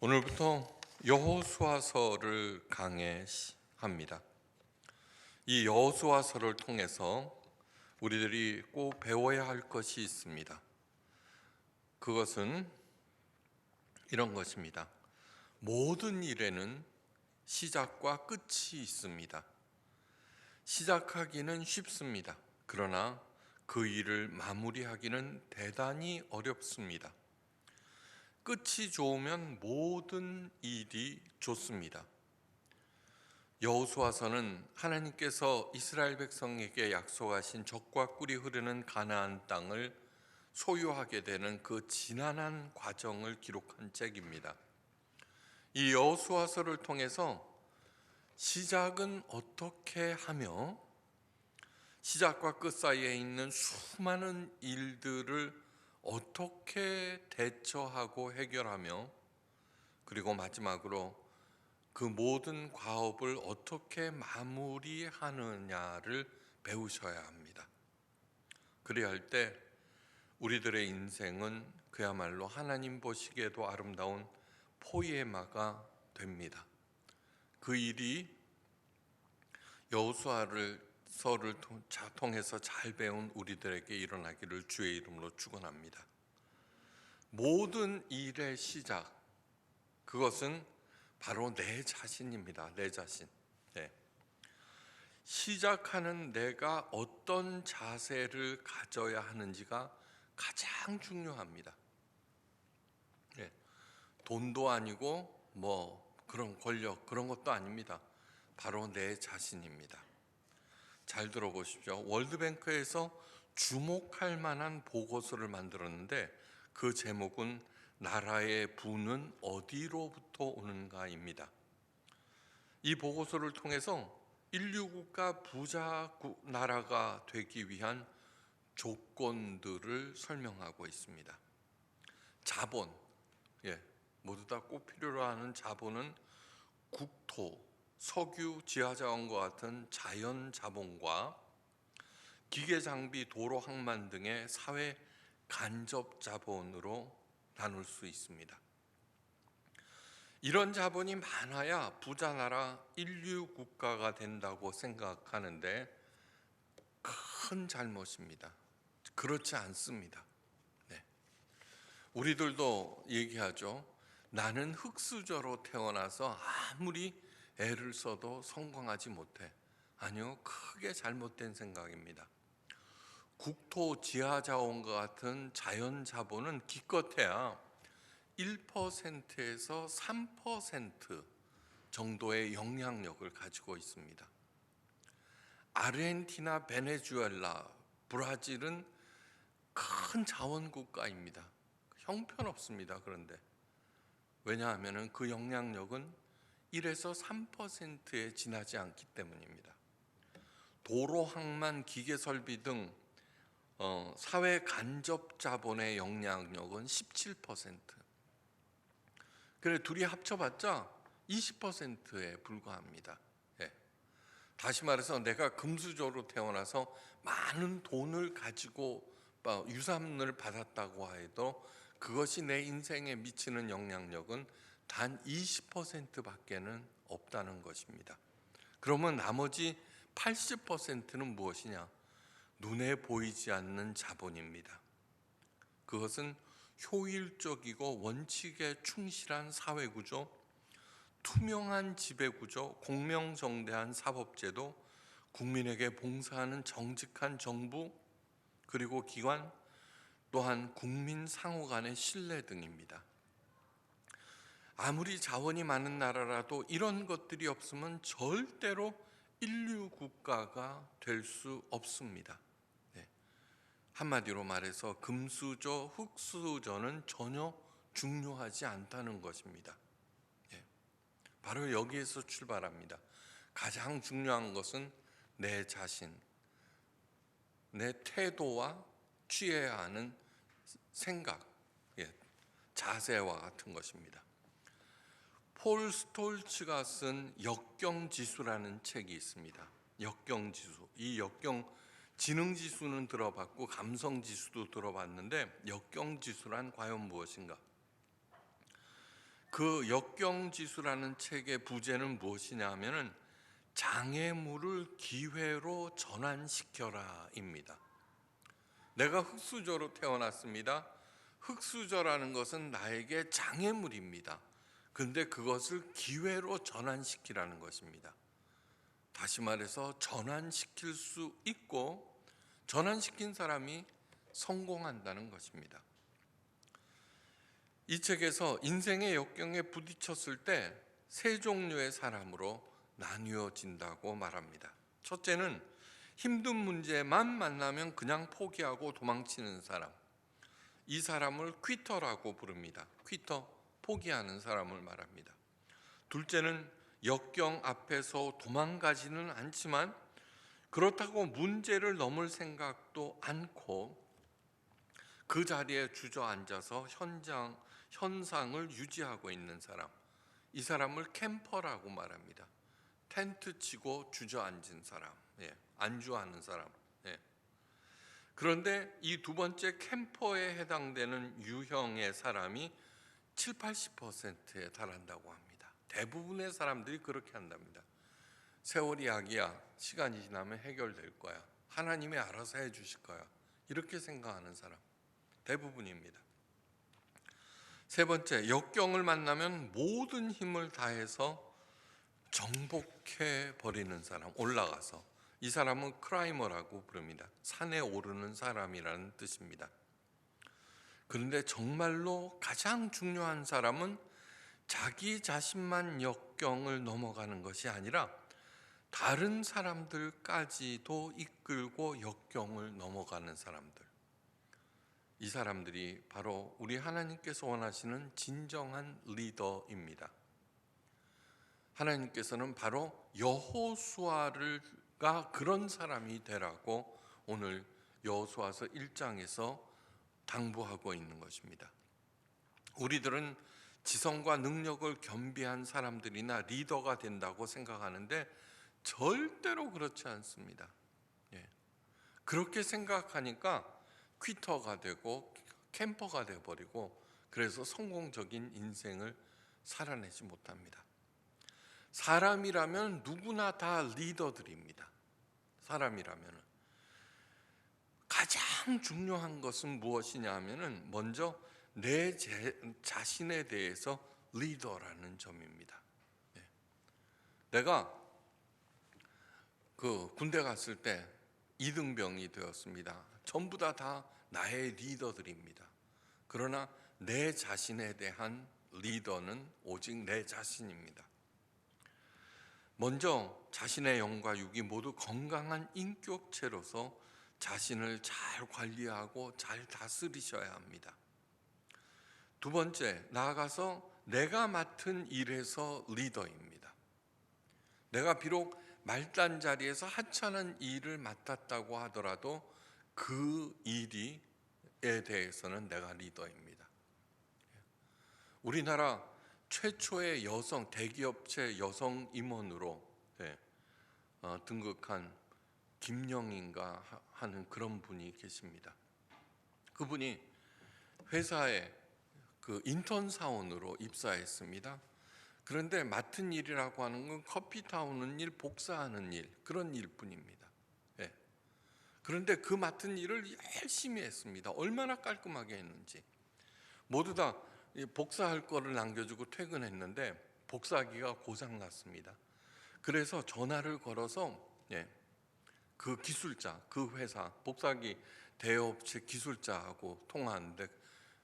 오늘부터 여호수아서를 강해합니다. 이 여호수아서를 통해서 우리들이 꼭 배워야 할 것이 있습니다. 그것은 이런 것입니다. 모든 일에는 시작과 끝이 있습니다. 시작하기는 쉽습니다. 그러나 그 일을 마무리하기는 대단히 어렵습니다. 끝이 좋으면 모든 일이 좋습니다. 여호수아서는 하나님께서 이스라엘 백성에게 약속하신 젖과 꿀이 흐르는 가나안 땅을 소유하게 되는 그 지난한 과정을 기록한 책입니다. 이 여호수아서를 통해서 시작은 어떻게 하며 시작과 끝 사이에 있는 수많은 일들을 어떻게 대처하고 해결하며 그리고 마지막으로 그 모든 과업을 어떻게 마무리하느냐를 배우셔야 합니다. 그래야 할 때 우리들의 인생은 그야말로 하나님 보시기에도 아름다운 포에마가 됩니다. 그 일이 여호수아서를 통해서 잘 배운 우리들에게 일어나기를 주의 이름으로 축원합니다. 모든 일의 시작, 그것은 바로 내 자신입니다. 내 자신. 시작하는 내가 어떤 자세를 가져야 하는지가 가장 중요합니다. 돈도 아니고 그런 권력, 그런 것도 아닙니다. 바로 내 자신입니다. 잘 들어보십시오. 월드뱅크에서 주목할 만한 보고서를 만들었는데 그 제목은 나라의 부는 어디로부터 오는가입니다. 이 보고서를 통해서 인류국가 부자 나라가 되기 위한 조건들을 설명하고 있습니다. 자본, 모두 다 꼭 필요로 하는 자본은 국토, 석유, 지하자원과 같은 자연 자본과 기계 장비, 도로 항만 등의 사회 간접 자본으로 나눌 수 있습니다. 이런 자본이 많아야 부자 나라 인류 국가가 된다고 생각하는데 큰 잘못입니다. 그렇지 않습니다. 우리들도 얘기하죠. 나는 흙수저로 태어나서 아무리 애를 써도 성공하지 못해. 아니요, 크게 잘못된 생각입니다. 국토, 지하자원과 같은 자연자본은 기껏해야 1%에서 3% 정도의 영향력을 가지고 있습니다. 아르헨티나, 베네수엘라, 브라질은 큰 자원국가입니다. 형편없습니다. 그런데 왜냐하면 그 영향력은 1에서 3%에 지나지 않기 때문입니다. 도로, 항만, 기계 설비 등 사회 간접 자본의 영향력은 17%. 그래 둘이 합쳐봤자 20%에 불과합니다. 다시 말해서 내가 금수저로 태어나서 많은 돈을 가지고 유산을 받았다고 해도 그것이 내 인생에 미치는 영향력은 단 20%밖에는 없다는 것입니다. 그러면 나머지 80%는 무엇이냐? 눈에 보이지 않는 자본입니다. 그것은 효율적이고 원칙에 충실한 사회구조, 투명한 지배구조, 공명정대한 사법제도, 국민에게 봉사하는 정직한 정부, 그리고 기관, 또한 국민 상호 간의 신뢰 등입니다. 아무리 자원이 많은 나라라도 이런 것들이 없으면 절대로 인류 국가가 될 수 없습니다. 한마디로 말해서 금수저, 흙수저는 전혀 중요하지 않다는 것입니다. 바로 여기에서 출발합니다. 가장 중요한 것은 내 자신, 내 태도와 취해야 하는 생각, 자세와 같은 것입니다. 폴 스톨츠가 쓴 역경지수라는 책이 있습니다. 역경지수. 이 지능지수는 들어봤고 감성지수도 들어봤는데 역경지수란 과연 무엇인가? 그 역경지수라는 책의 부제는 무엇이냐 하면은 장애물을 기회로 전환시켜라입니다. 내가 흙수저로 태어났습니다. 흙수저라는 것은 나에게 장애물입니다. 그런데 그것을 기회로 전환시키라는 것입니다. 다시 말해서 전환시킬 수 있고 전환시킨 사람이 성공한다는 것입니다. 이 책에서 인생의 역경에 부딪혔을 때 세 종류의 사람으로 나뉘어진다고 말합니다. 첫째는 힘든 문제만 만나면 그냥 포기하고 도망치는 사람. 이 사람을 퀴터라고 부릅니다. 퀴터, 포기하는 사람을 말합니다. 둘째는 역경 앞에서 도망가지는 않지만 그렇다고 문제를 넘을 생각도 않고 그 자리에 주저앉아서 현상을 유지하고 있는 사람. 이 사람을 캠퍼라고 말합니다. 텐트 치고 주저앉은 사람, 안주하는 사람. 그런데 이 두 번째 캠퍼에 해당되는 유형의 사람이 70~80%에 달한다고 합니다. 대부분의 사람들이 그렇게 한답니다. 세월이 약이야. 시간이 지나면 해결될 거야. 하나님이 알아서 해주실 거야. 이렇게 생각하는 사람 대부분입니다. 세 번째, 역경을 만나면 모든 힘을 다해서 정복해 버리는 사람, 올라가서. 이 사람은 크라이머라고 부릅니다. 산에 오르는 사람이라는 뜻입니다. 그런데 정말로 가장 중요한 사람은 자기 자신만 역경을 넘어가는 것이 아니라 다른 사람들까지도 이끌고 역경을 넘어가는 사람들. 이 사람들이 바로 우리 하나님께서 원하시는 진정한 리더입니다. 하나님께서는 바로 여호수아가 그런 사람이 되라고 오늘 여호수아서 1장에서 당부하고 있는 것입니다. 우리들은 지성과 능력을 겸비한 사람들이나 리더가 된다고 생각하는데 절대로 그렇지 않습니다. 그렇게 생각하니까 퀴터가 되고 캠퍼가 되어버리고 그래서 성공적인 인생을 살아내지 못합니다. 사람이라면 누구나 다 리더들입니다. 사람이라면 가장 중요한 것은 무엇이냐 하면은 먼저 내 자신에 대해서 리더라는 점입니다. 내가 군대 갔을 때 2등병이 되었습니다. 전부 다 나의 리더들입니다. 그러나 내 자신에 대한 리더는 오직 내 자신입니다. 먼저 자신의 영과 육이 모두 건강한 인격체로서 자신을 잘 관리하고 잘 다스리셔야 합니다. 두 번째, 나아가서 내가 맡은 일에서 리더입니다. 내가 비록 말단 자리에서 하찮은 일을 맡았다고 하더라도 그 일에 대해서는 내가 리더입니다. 우리나라 최초의 여성 대기업체 여성 임원으로 등극한 김영인가 하는 그런 분이 계십니다. 그분이 회사에 인턴 사원으로 입사했습니다. 그런데 맡은 일이라고 하는 건 커피 타오는 일, 복사하는 일, 그런 일뿐입니다. 그런데 그 맡은 일을 열심히 했습니다. 얼마나 깔끔하게 했는지. 모두 다 복사할 거를 남겨주고 퇴근했는데 복사기가 고장났습니다. 그래서 전화를 걸어서 그 기술자, 그 회사 복사기 대업체 기술자하고 통화하는데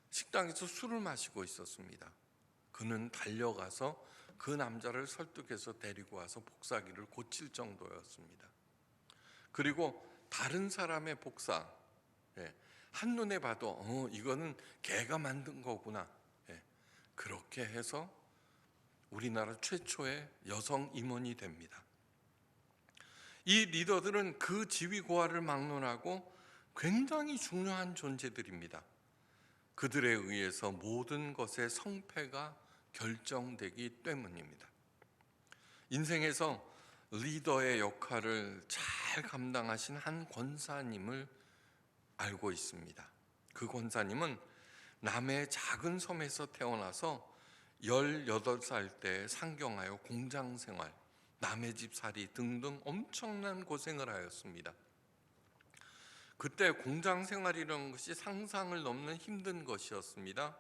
식당에서 술을 마시고 있었습니다. 그는 달려가서 그 남자를 설득해서 데리고 와서 복사기를 고칠 정도였습니다. 그리고 다른 사람의 복사, 한눈에 봐도 이거는 걔가 만든 거구나. 그렇게 해서 우리나라 최초의 여성 임원이 됩니다. 이 리더들은 그 지위 고하를 막론하고 굉장히 중요한 존재들입니다. 그들에 의해서 모든 것의 성패가 결정되기 때문입니다. 인생에서 리더의 역할을 잘 감당하신 한 권사님을 알고 있습니다. 그 권사님은 남해 작은 섬에서 태어나서 18살 때 상경하여 공장 생활, 남의 집 살이 등등 엄청난 고생을 하였습니다. 그때 공장 생활이라는 것이 상상을 넘는 힘든 것이었습니다.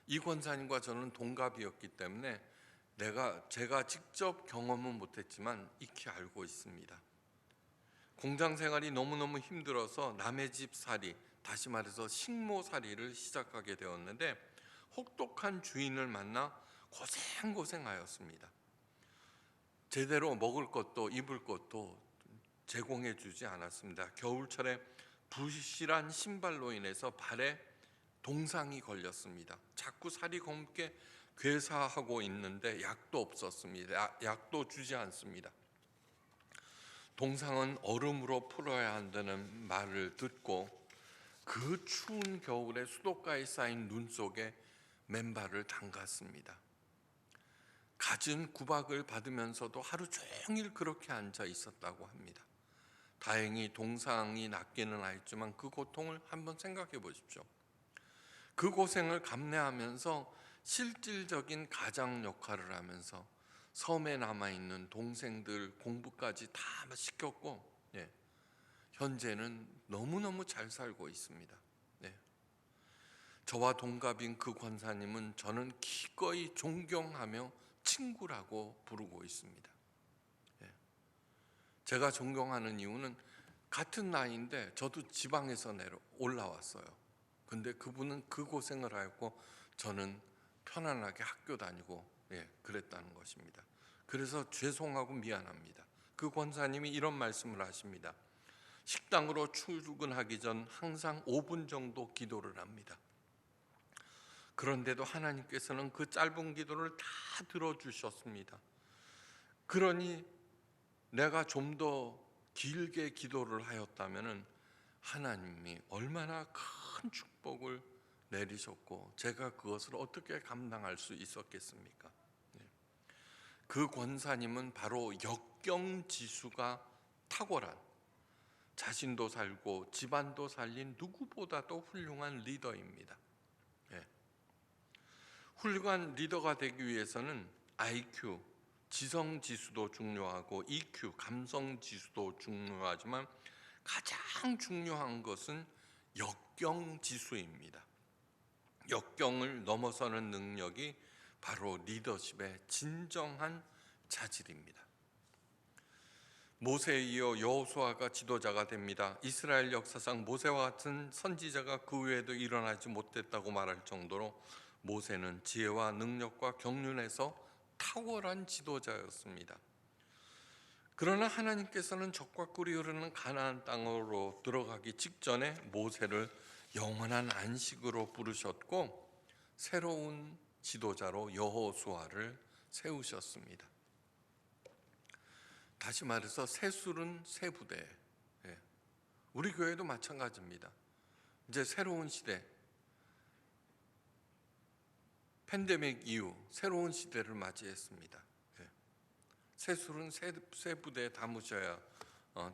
이 권사님과 저는 동갑이었기 때문에 제가 직접 경험은 못했지만 익히 알고 있습니다. 공장 생활이 너무너무 힘들어서 남의 집 살이, 다시 말해서 식모살이를 시작하게 되었는데 혹독한 주인을 만나 고생하였습니다. 제대로 먹을 것도 입을 것도 제공해 주지 않았습니다. 겨울철에 부실한 신발로 인해서 발에 동상이 걸렸습니다. 자꾸 살이 검게 괴사하고 있는데 약도 없었습니다. 약도 주지 않습니다. 동상은 얼음으로 풀어야 한다는 말을 듣고 그 추운 겨울에 수도가에 쌓인 눈 속에 맨발을 담갔습니다. 갖은 구박을 받으면서도 하루 종일 그렇게 앉아 있었다고 합니다. 다행히 동상이 낫기는 하였지만 그 고통을 한번 생각해 보십시오. 그 고생을 감내하면서 실질적인 가장 역할을 하면서 섬에 남아있는 동생들 공부까지 다 시켰고, 현재는 너무너무 잘 살고 있습니다. 저와 동갑인 그 권사님은 저는 기꺼이 존경하며 친구라고 부르고 있습니다. 제가 존경하는 이유는 같은 나이인데 저도 지방에서 올라왔어요. 근데 그분은 그 고생을 하였고 저는 편안하게 학교 다니고 그랬다는 것입니다. 그래서 죄송하고 미안합니다. 그 권사님이 이런 말씀을 하십니다. 식당으로 출근하기 전 항상 5분 정도 기도를 합니다. 그런데도 하나님께서는 그 짧은 기도를 다 들어주셨습니다. 그러니 내가 좀 더 길게 기도를 하였다면 하나님이 얼마나 큰 축복을 내리셨고 제가 그것을 어떻게 감당할 수 있었겠습니까? 그 권사님은 바로 역경지수가 탁월한, 자신도 살고 집안도 살린 누구보다도 훌륭한 리더입니다. 훌륭한 리더가 되기 위해서는 IQ, 지성지수도 중요하고 EQ, 감성지수도 중요하지만 가장 중요한 것은 역경지수입니다. 역경을 넘어서는 능력이 바로 리더십의 진정한 자질입니다. 모세에 이어 여호수아가 지도자가 됩니다. 이스라엘 역사상 모세와 같은 선지자가 그 외에도 일어나지 못했다고 말할 정도로 모세는 지혜와 능력과 경륜에서 탁월한 지도자였습니다. 그러나 하나님께서는 적과 꿀이 흐르는 가나안 땅으로 들어가기 직전에 모세를 영원한 안식으로 부르셨고 새로운 지도자로 여호수아를 세우셨습니다. 다시 말해서 새술은 새 부대. 우리 교회도 마찬가지입니다. 이제 새로운 시대, 팬데믹 이후 새로운 시대를 맞이했습니다. 새술은 새 부대에 담으셔야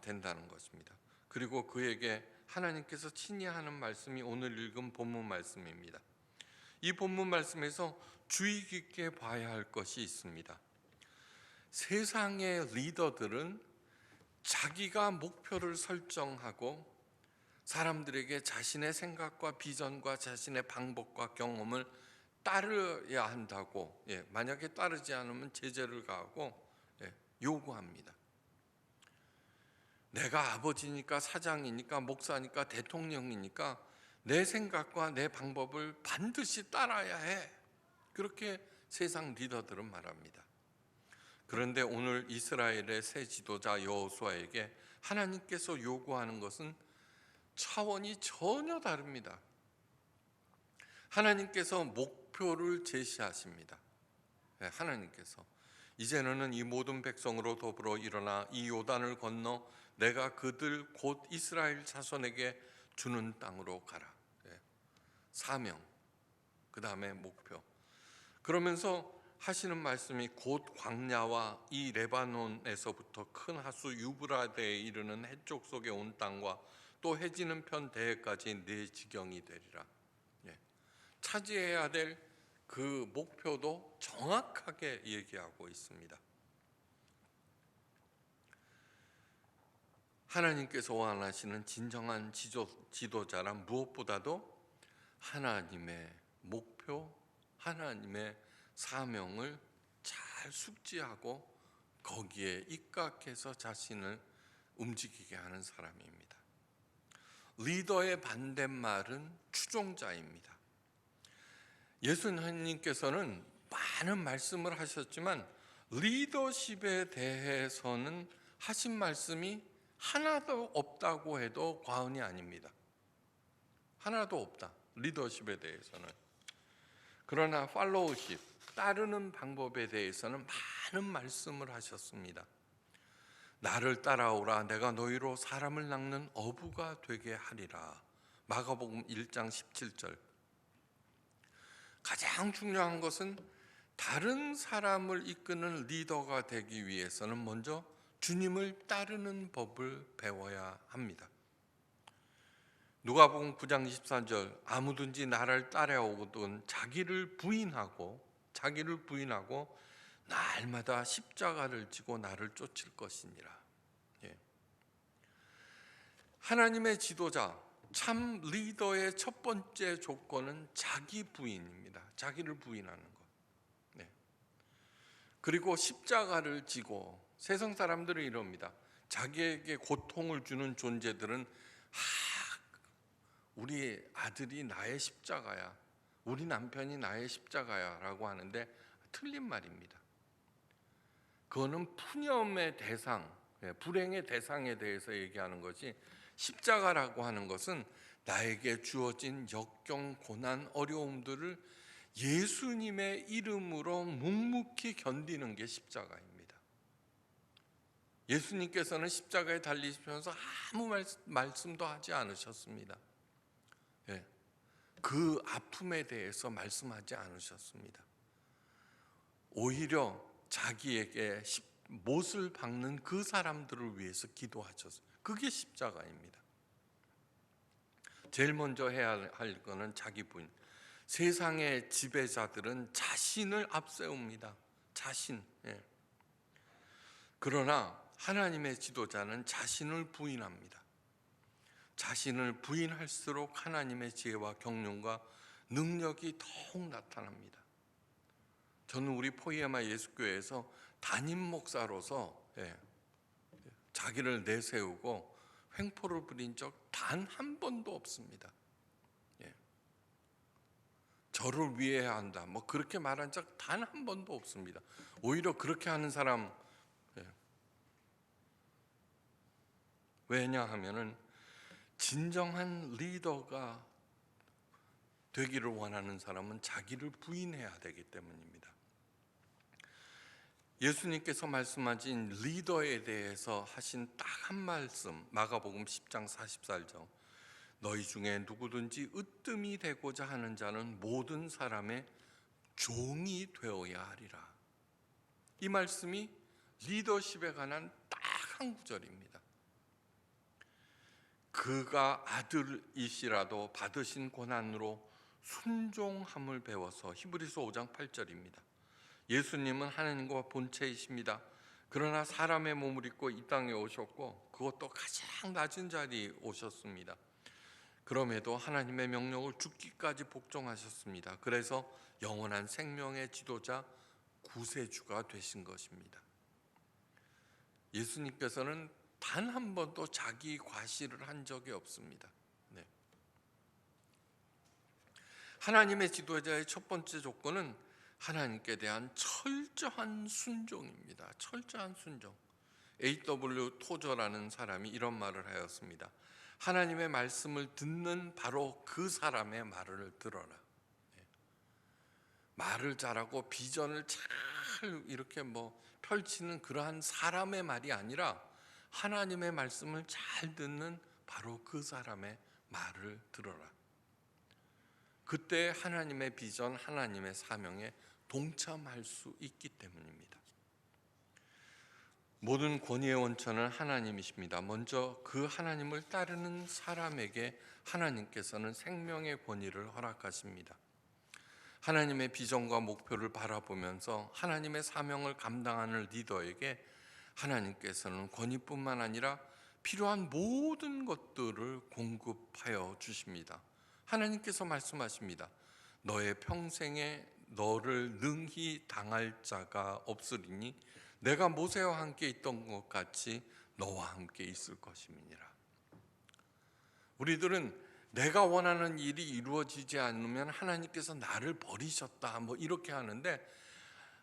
된다는 것입니다. 그리고 그에게 하나님께서 친히 하는 말씀이 오늘 읽은 본문 말씀입니다. 이 본문 말씀에서 주의 깊게 봐야 할 것이 있습니다. 세상의 리더들은 자기가 목표를 설정하고 사람들에게 자신의 생각과 비전과 자신의 방법과 경험을 따르야 한다고, 만약에 따르지 않으면 제재를 가하고 요구합니다. 내가 아버지니까 사장이니까 목사니까 대통령이니까 내 생각과 내 방법을 반드시 따라야 해. 그렇게 세상 리더들은 말합니다. 그런데 오늘 이스라엘의 새 지도자 여호수아에게 하나님께서 요구하는 것은 차원이 전혀 다릅니다. 하나님께서 목표를 제시하십니다. 하나님께서 이제는 이 모든 백성으로 더불어 일어나 이 요단을 건너 내가 그들 곧 이스라엘 자손에게 주는 땅으로 가라. 사명, 그 다음에 목표. 그러면서 하시는 말씀이 곧 광야와 이 레바논에서부터 큰 하수 유브라데에 이르는 해쪽 속에 온 땅과 또 해지는 편 대해까지 네 지경이 되리라. 차지해야 될 그 목표도 정확하게 얘기하고 있습니다. 하나님께서 원하시는 진정한 지도자란 무엇보다도 하나님의 목표, 하나님의 사명을 잘 숙지하고 거기에 입각해서 자신을 움직이게 하는 사람입니다. 리더의 반대말은 추종자입니다. 예수님께서는 많은 말씀을 하셨지만 리더십에 대해서는 하신 말씀이 하나도 없다고 해도 과언이 아닙니다. 하나도 없다, 리더십에 대해서는. 그러나 팔로우십, 따르는 방법에 대해서는 많은 말씀을 하셨습니다. 나를 따라오라, 내가 너희로 사람을 낚는 어부가 되게 하리라. 마가복음 1장 17절. 가장 중요한 것은 다른 사람을 이끄는 리더가 되기 위해서는 먼저 주님을 따르는 법을 배워야 합니다. 누가복음 9장 24절, 아무든지 나를 따라오거든 자기를 부인하고 날마다 십자가를 지고 나를 쫓을 것이니라. 하나님의 지도자, 참 리더의 첫 번째 조건은 자기 부인입니다. 자기를 부인하는 것. 그리고 십자가를 지고, 세상 사람들은 이럽니다. 자기에게 고통을 주는 존재들은 우리 아들이 나의 십자가야, 우리 남편이 나의 십자가야 라고 하는데 틀린 말입니다. 그거는 푸념의 대상, 불행의 대상에 대해서 얘기하는 것이, 십자가라고 하는 것은 나에게 주어진 역경, 고난, 어려움들을 예수님의 이름으로 묵묵히 견디는 게 십자가입니다. 예수님께서는 십자가에 달리시면서 아무 말씀도 하지 않으셨습니다. 그 아픔에 대해서 말씀하지 않으셨습니다. 오히려 자기에게 못을 박는 그 사람들을 위해서 기도하셨어요. 그게 십자가입니다. 제일 먼저 해야 할 것은 자기 부인. 세상의 지배자들은 자신을 앞세웁니다. 자신. 그러나 하나님의 지도자는 자신을 부인합니다. 자신을 부인할수록 하나님의 지혜와 경륜과 능력이 더욱 나타납니다. 저는 우리 포이에마 예수교회에서 담임 목사로서 자기를 내세우고 횡포를 부린 적 단 한 번도 없습니다. 저를 위해야 한다, 뭐 그렇게 말한 적 단 한 번도 없습니다. 오히려 그렇게 하는 사람, 왜냐하면은 진정한 리더가 되기를 원하는 사람은 자기를 부인해야 되기 때문입니다. 예수님께서 말씀하신 리더에 대해서 하신 딱 한 말씀, 마가복음 10장 44절, 너희 중에 누구든지 으뜸이 되고자 하는 자는 모든 사람의 종이 되어야 하리라. 이 말씀이 리더십에 관한 딱 한 구절입니다. 그가 아들이시라도 받으신 고난으로 순종함을 배워서, 히브리서 5장 8절입니다. 예수님은 하나님과 본체이십니다. 그러나 사람의 몸을 입고 이 땅에 오셨고, 그것도 가장 낮은 자리에 오셨습니다. 그럼에도 하나님의 명령을 죽기까지 복종하셨습니다. 그래서 영원한 생명의 지도자, 구세주가 되신 것입니다. 예수님께서는 단 한 번도 자기 과시를 한 적이 없습니다. 하나님의 지도자의 첫 번째 조건은 하나님께 대한 철저한 순종입니다. 철저한 순종. A.W. 토저라는 사람이 이런 말을 하였습니다. 하나님의 말씀을 듣는 바로 그 사람의 말을 들어라. 말을 잘하고 비전을 잘 이렇게 펼치는 그러한 사람의 말이 아니라 하나님의 말씀을 잘 듣는 바로 그 사람의 말을 들어라. 그때 하나님의 비전, 하나님의 사명에 동참할 수 있기 때문입니다. 모든 권위의 원천은 하나님이십니다. 먼저 그 하나님을 따르는 사람에게 하나님께서는 생명의 권위를 허락하십니다. 하나님의 비전과 목표를 바라보면서 하나님의 사명을 감당하는 리더에게 하나님께서는 권위뿐만 아니라 필요한 모든 것들을 공급하여 주십니다. 하나님께서 말씀하십니다. 너의 평생에 너를 능히 당할 자가 없으리니 내가 모세와 함께 있던 것 같이 너와 함께 있을 것임이니라. 우리들은 내가 원하는 일이 이루어지지 않으면 하나님께서 나를 버리셨다 이렇게 하는데,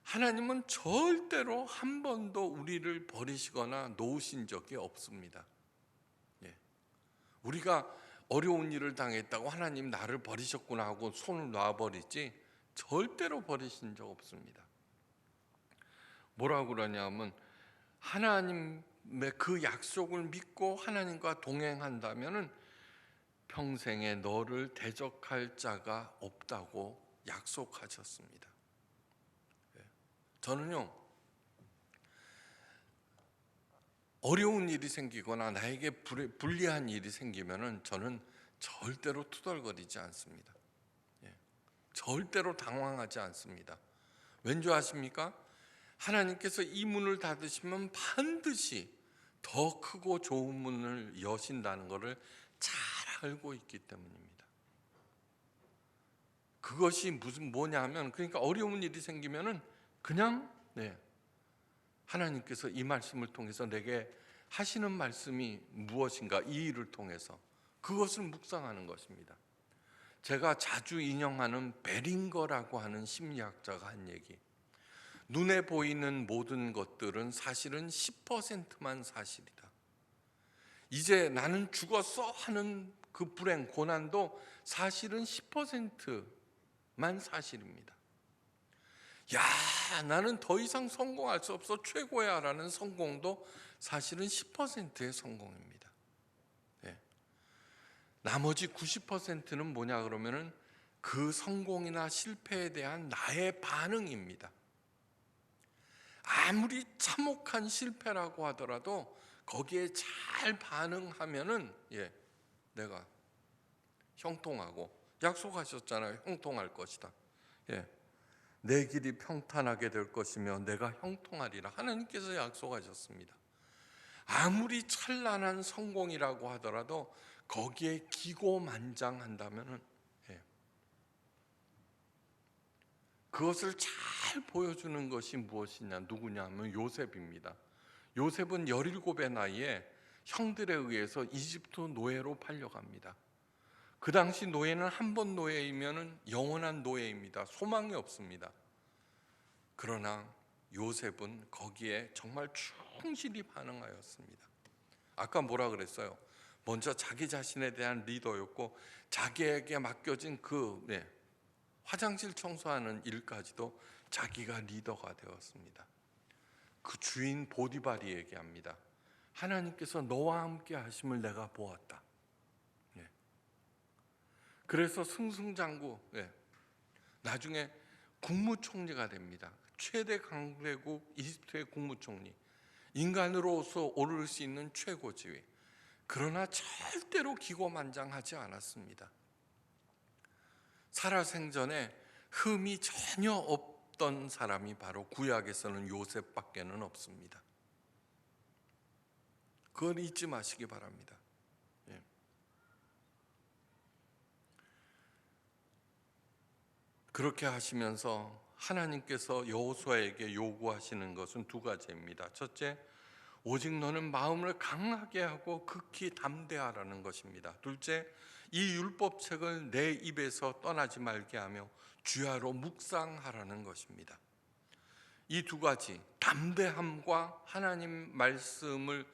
하나님은 절대로 한 번도 우리를 버리시거나 놓으신 적이 없습니다. 우리가 어려운 일을 당했다고 하나님 나를 버리셨구나 하고 손을 놔버리지 절대로 버리신 적 없습니다. 뭐라고 그러냐면, 하나님의 그 약속을 믿고 하나님과 동행한다면 평생에 너를 대적할 자가 없다고 약속하셨습니다. 저는요, 어려운 일이 생기거나 나에게 불리한 일이 생기면은 저는 절대로 투덜거리지 않습니다. 절대로 당황하지 않습니다. 왠지 아십니까? 하나님께서 이 문을 닫으시면 반드시 더 크고 좋은 문을 여신다는 것을 잘 알고 있기 때문입니다. 그것이 뭐냐면, 그러니까 어려운 일이 생기면은 그냥 하나님께서 이 말씀을 통해서 내게 하시는 말씀이 무엇인가, 이 일을 통해서 그것을 묵상하는 것입니다. 제가 자주 인용하는 베링거라고 하는 심리학자가 한 얘기, 눈에 보이는 모든 것들은 사실은 10%만 사실이다. 이제 나는 죽었어 하는 그 불행, 고난도 사실은 10%만 사실입니다. 야, 나는 더 이상 성공할 수 없어, 최고야 라는 성공도 사실은 10%의 성공입니다. 나머지 90%는 뭐냐 그러면은 그 성공이나 실패에 대한 나의 반응입니다. 아무리 참혹한 실패라고 하더라도 거기에 잘 반응하면은 내가 형통하고, 약속하셨잖아요. 형통할 것이다. 내 길이 평탄하게 될 것이며 내가 형통하리라. 하나님께서 약속하셨습니다. 아무리 찬란한 성공이라고 하더라도 거기에 기고만장한다면은 그것을 잘 보여주는 것이 무엇이냐, 누구냐 하면 요셉입니다. 요셉은 17의 나이에 형들에 의해서 이집트 노예로 팔려갑니다. 그 당시 노예는 한 번 노예이면 영원한 노예입니다. 소망이 없습니다. 그러나 요셉은 거기에 정말 충실히 반응하였습니다. 아까 뭐라 그랬어요? 먼저 자기 자신에 대한 리더였고, 자기에게 맡겨진 그 화장실 청소하는 일까지도 자기가 리더가 되었습니다. 그 주인 보디발이 얘기합니다. 하나님께서 너와 함께 하심을 내가 보았다. 그래서 승승장구, 나중에 국무총리가 됩니다. 최대 강대국 이집트의 국무총리, 인간으로서 오를 수 있는 최고 지위. 그러나 절대로 기고만장하지 않았습니다. 살아생전에 흠이 전혀 없던 사람이 바로 구약에서는 요셉밖에는 없습니다. 그걸 잊지 마시기 바랍니다. 그렇게 하시면서 하나님께서 여호수아에게 요구하시는 것은 두 가지입니다. 첫째, 오직 너는 마음을 강하게 하고 극히 담대하라는 것입니다. 둘째, 이 율법책을 내 입에서 떠나지 말게 하며 주야로 묵상하라는 것입니다. 이 두 가지, 담대함과 하나님 말씀을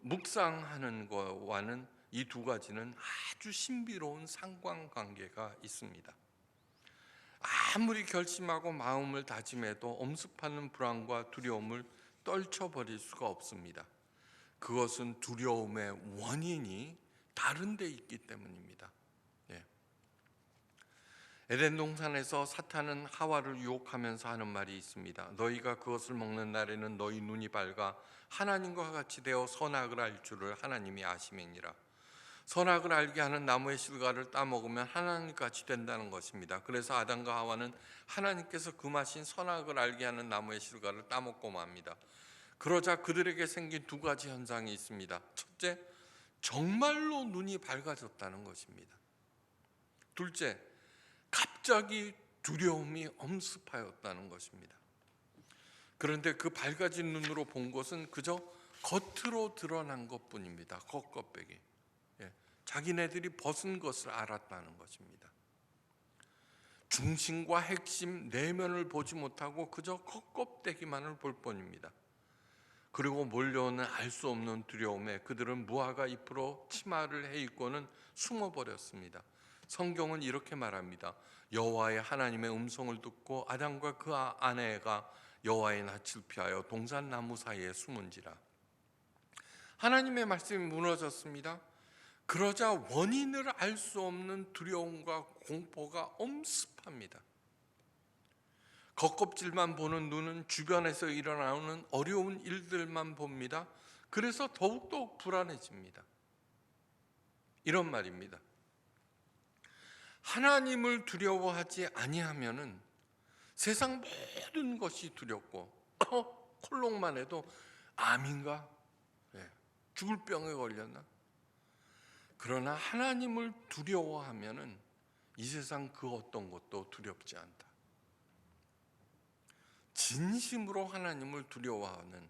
묵상하는 것과는, 이 두 가지는 아주 신비로운 상관관계가 있습니다. 아무리 결심하고 마음을 다짐해도 엄습하는 불안과 두려움을 떨쳐버릴 수가 없습니다. 그것은 두려움의 원인이 다른 데 있기 때문입니다. 에덴 동산에서 사탄은 하와를 유혹하면서 하는 말이 있습니다. 너희가 그것을 먹는 날에는 너희 눈이 밝아 하나님과 같이 되어 선악을 알 줄을 하나님이 아심이니라. 선악을 알게 하는 나무의 실과를 따먹으면 하나님같이 된다는 것입니다. 그래서 아담과 하와는 하나님께서 금하신 선악을 알게 하는 나무의 실과를 따먹고 맙니다. 그러자 그들에게 생긴 두 가지 현상이 있습니다. 첫째, 정말로 눈이 밝아졌다는 것입니다. 둘째, 갑자기 두려움이 엄습하였다는 것입니다. 그런데 그 밝아진 눈으로 본 것은 그저 겉으로 드러난 것뿐입니다. 겉껍데기. 자기네들이 벗은 것을 알았다는 것입니다. 중심과 핵심 내면을 보지 못하고 그저 겉껍데기만을 볼 뿐입니다. 그리고 몰려오는 알 수 없는 두려움에 그들은 무화과 잎으로 치마를 해입고는 숨어버렸습니다. 성경은 이렇게 말합니다. 여호와의 하나님의 음성을 듣고 아담과 그 아내가 여호와의 낯을 피하여 동산나무 사이에 숨은지라. 하나님의 말씀이 무너졌습니다. 그러자 원인을 알 수 없는 두려움과 공포가 엄습합니다. 겉껍질만 보는 눈은 주변에서 일어나는 어려운 일들만 봅니다. 그래서 더욱더 불안해집니다. 이런 말입니다. 하나님을 두려워하지 아니하면은 세상 모든 것이 두렵고 콜록만 해도 암인가? 죽을 병에 걸렸나? 그러나 하나님을 두려워하면은 이 세상 그 어떤 것도 두렵지 않다. 진심으로 하나님을 두려워하는,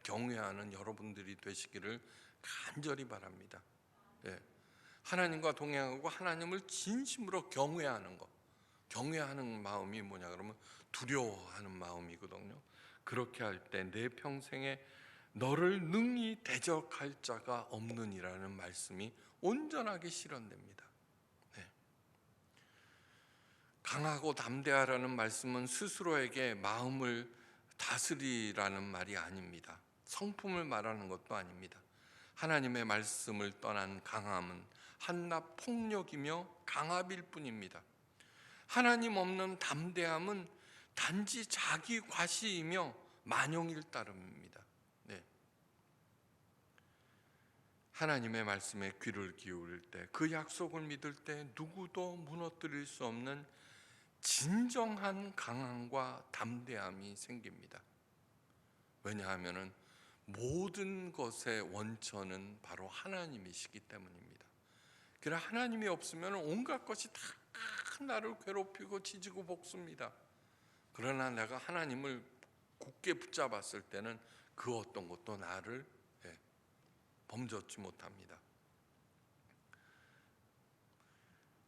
경외하는 여러분들이 되시기를 간절히 바랍니다. 하나님과 동행하고 하나님을 진심으로 경외하는 것. 경외하는 마음이 뭐냐 그러면 두려워하는 마음이거든요. 그렇게 할 때 내 평생에 너를 능히 대적할 자가 없느니라는 말씀이 온전하게 실현됩니다. 강하고 담대하라는 말씀은 스스로에게 마음을 다스리라는 말이 아닙니다. 성품을 말하는 것도 아닙니다. 하나님의 말씀을 떠난 강함은 한낱 폭력이며 강압일 뿐입니다. 하나님 없는 담대함은 단지 자기 과시이며 만용일 따름입니다. 하나님의 말씀에 귀를 기울일 때, 그 약속을 믿을 때 누구도 무너뜨릴 수 없는 진정한 강함과 담대함이 생깁니다. 왜냐하면 모든 것의 원천은 바로 하나님이시기 때문입니다. 그러나 하나님이 없으면 온갖 것이 다 나를 괴롭히고 지지고 볶습니다. 그러나 내가 하나님을 굳게 붙잡았을 때는 그 어떤 것도 나를 범접지 못합니다.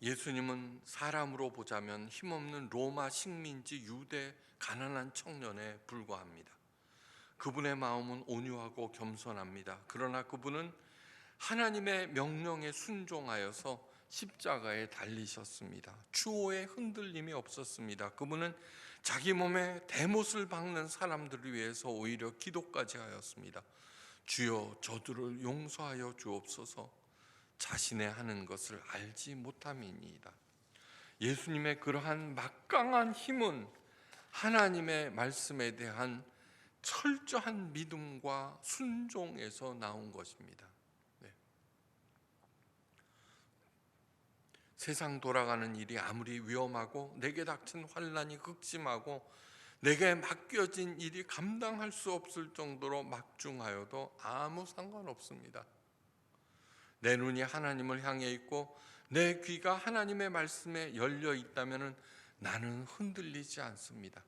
예수님은 사람으로 보자면 힘없는 로마 식민지 유대 가난한 청년에 불과합니다. 그분의 마음은 온유하고 겸손합니다. 그러나 그분은 하나님의 명령에 순종하여서 십자가에 달리셨습니다. 추호에 흔들림이 없었습니다. 그분은 자기 몸에 대못을 박는 사람들을 위해서 오히려 기도까지 하였습니다. 주여 저들을 용서하여 주옵소서. 자신의 하는 것을 알지 못함이니이다. 예수님의 그러한 막강한 힘은 하나님의 말씀에 대한 철저한 믿음과 순종에서 나온 것입니다. 세상 돌아가는 일이 아무리 위험하고 내게 닥친 환난이 극심하고 내게 맡겨진 일이 감당할 수 없을 정도로 막중하여도 아무 상관없습니다. 내 눈이 하나님을 향해 있고 내 귀가 하나님의 말씀에 열려 있다면 나는 흔들리지 않습니다.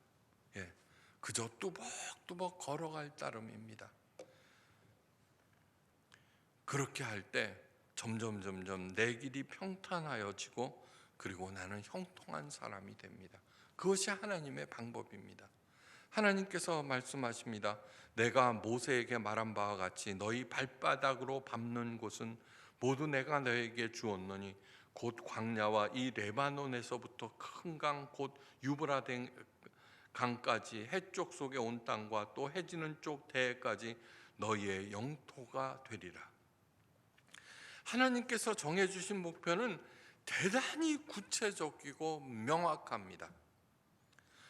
그저 뚜벅뚜벅 걸어갈 따름입니다. 그렇게 할 때 점점 내 길이 평탄하여지고 그리고 나는 형통한 사람이 됩니다. 그것이 하나님의 방법입니다. 하나님께서 말씀하십니다. 내가 모세에게 말한 바와 같이 너희 발바닥으로 밟는 곳은 모두 내가 너에게 주었노니 곧 광야와 이 레바논에서부터 큰 강 곧 유브라데 강까지 해쪽 속에 온 땅과 또 해지는 쪽 대해까지 너희의 영토가 되리라. 하나님께서 정해주신 목표는 대단히 구체적이고 명확합니다.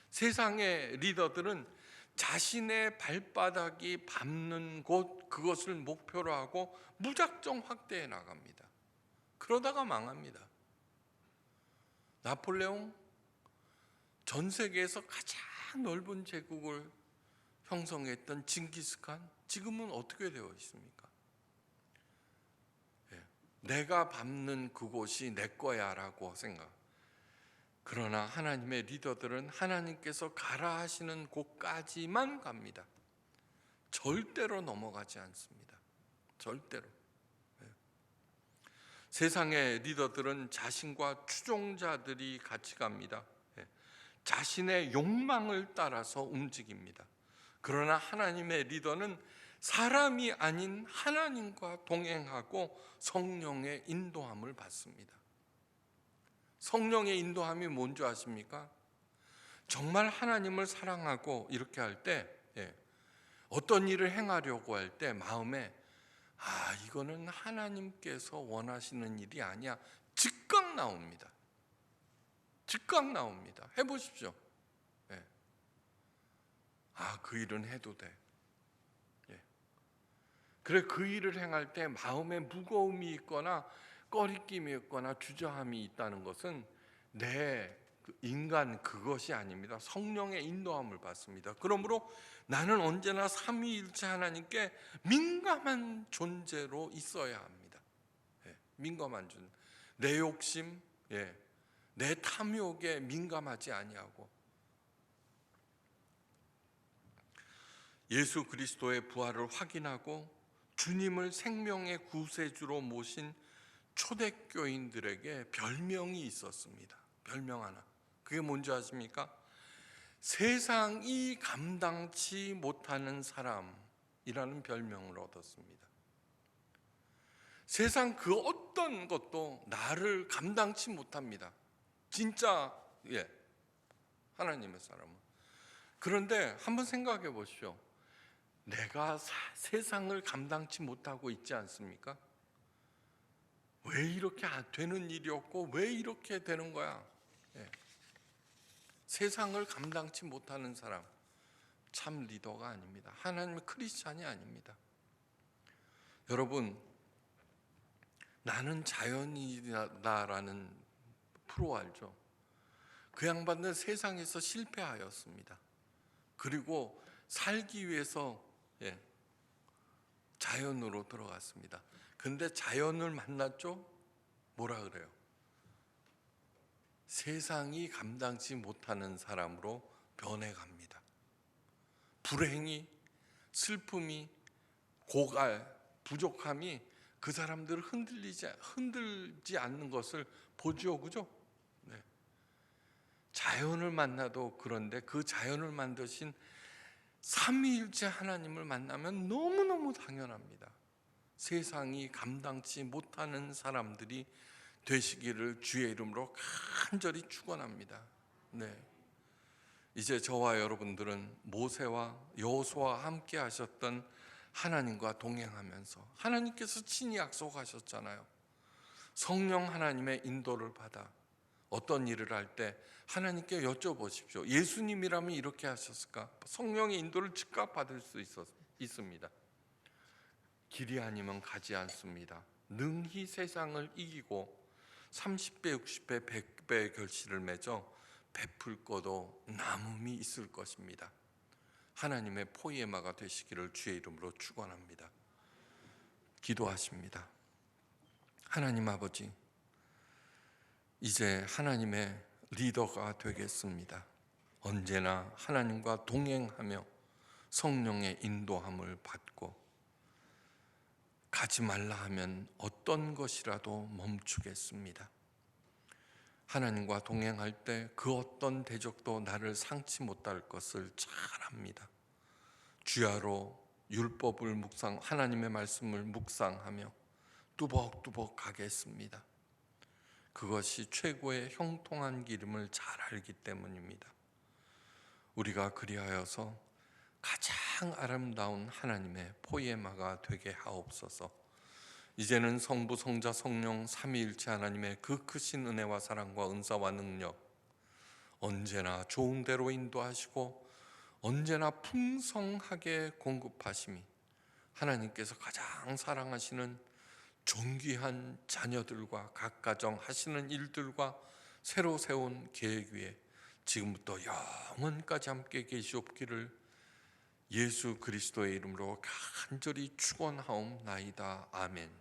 세상의 리더들은 자신의 발바닥이 밟는 곳 그것을 목표로 하고 무작정 확대해 나갑니다. 그러다가 망합니다. 나폴레옹 전 세계에서 가장 넓은 제국을 형성했던 징기스칸 지금은 어떻게 되어 있습니까? 내가 밟는 그곳이 내 거야라고 생각. 그러나 하나님의 리더들은 하나님께서 가라 하시는 곳까지만 갑니다. 절대로 넘어가지 않습니다. 절대로. 세상의 리더들은 자신과 추종자들이 같이 갑니다. 자신의 욕망을 따라서 움직입니다. 그러나 하나님의 리더는 사람이 아닌 하나님과 동행하고 성령의 인도함을 받습니다. 성령의 인도함이 뭔지 아십니까? 정말 하나님을 사랑하고 이렇게 할 때, 어떤 일을 행하려고 할 때 마음에 이거는 하나님께서 원하시는 일이 아니야. 즉각 나옵니다. 즉각 나옵니다. 해보십시오. 그 일은 해도 돼. 그래, 그 일을 행할 때 마음에 무거움이 있거나 꺼리낌이 있거나 주저함이 있다는 것은 내 인간 그것이 아닙니다. 성령의 인도함을 받습니다. 그러므로 나는 언제나 삼위일체 하나님께 민감한 존재로 있어야 합니다. 민감한 존재. 내 욕심, 내 탐욕에 민감하지 아니하고 예수 그리스도의 부활을 확인하고 주님을 생명의 구세주로 모신 초대교인들에게 별명이 있었습니다. 별명 하나. 그게 뭔지 아십니까? 세상이 감당치 못하는 사람이라는 별명을 얻었습니다. 세상 그 어떤 것도 나를 감당치 못합니다. 진짜 하나님의 사람은. 그런데 한번 생각해 보십시오. 내가 세상을 감당치 못하고 있지 않습니까? 왜 이렇게 되는 일이 없고 왜 이렇게 되는 거야? 세상을 감당치 못하는 사람 참 리더가 아닙니다. 하나님의 크리스찬이 아닙니다. 여러분, 나는 자연이다라는 프로 알죠? 그 양반은 세상에서 실패하였습니다. 그리고 살기 위해서 자연으로 들어갔습니다. 근데 자연을 만났죠? 뭐라 그래요? 세상이 감당치 못하는 사람으로 변해갑니다. 불행이, 슬픔이, 고갈, 부족함이 그 사람들을 흔들지 않는 것을 보죠, 그죠? 자연을 만나도 그런데 그 자연을 만드신 삼위일체 하나님을 만나면 너무너무 당연합니다. 세상이 감당치 못하는 사람들이 되시기를 주의 이름으로 간절히 축원합니다. 이제 저와 여러분들은 모세와 여호수아와 함께 하셨던 하나님과 동행하면서 하나님께서 친히 약속하셨잖아요. 성령 하나님의 인도를 받아 어떤 일을 할 때 하나님께 여쭤보십시오. 예수님이라면 이렇게 하셨을까? 성령의 인도를 즉각 받을 수 있습니다. 길이 아니면 가지 않습니다. 능히 세상을 이기고 30배, 60배, 100배의 결실을 맺어 베풀 거도 남음이 있을 것입니다. 하나님의 포이에마가 되시기를 주의 이름으로 축원합니다. 기도하십니다. 하나님 아버지, 이제 하나님의 리더가 되겠습니다. 언제나 하나님과 동행하며 성령의 인도함을 받고 가지 말라 하면 어떤 것이라도 멈추겠습니다. 하나님과 동행할 때 그 어떤 대적도 나를 상치 못할 것을 잘 압니다. 주야로 율법을 하나님의 말씀을 묵상하며 뚜벅뚜벅 가겠습니다. 그것이 최고의 형통한 길임을 잘 알기 때문입니다. 우리가 그리하여서 가장 아름다운 하나님의 포이에마가 되게 하옵소서. 이제는 성부, 성자, 성령 삼위일체 하나님의 그 크신 은혜와 사랑과 은사와 능력 언제나 좋은 대로 인도하시고 언제나 풍성하게 공급하심이 하나님께서 가장 사랑하시는 존귀한 자녀들과 각 가정 하시는 일들과 새로 세운 계획 위에 지금부터 영원까지 함께 계시옵기를 예수 그리스도의 이름으로 간절히 축원하옵나이다. 아멘.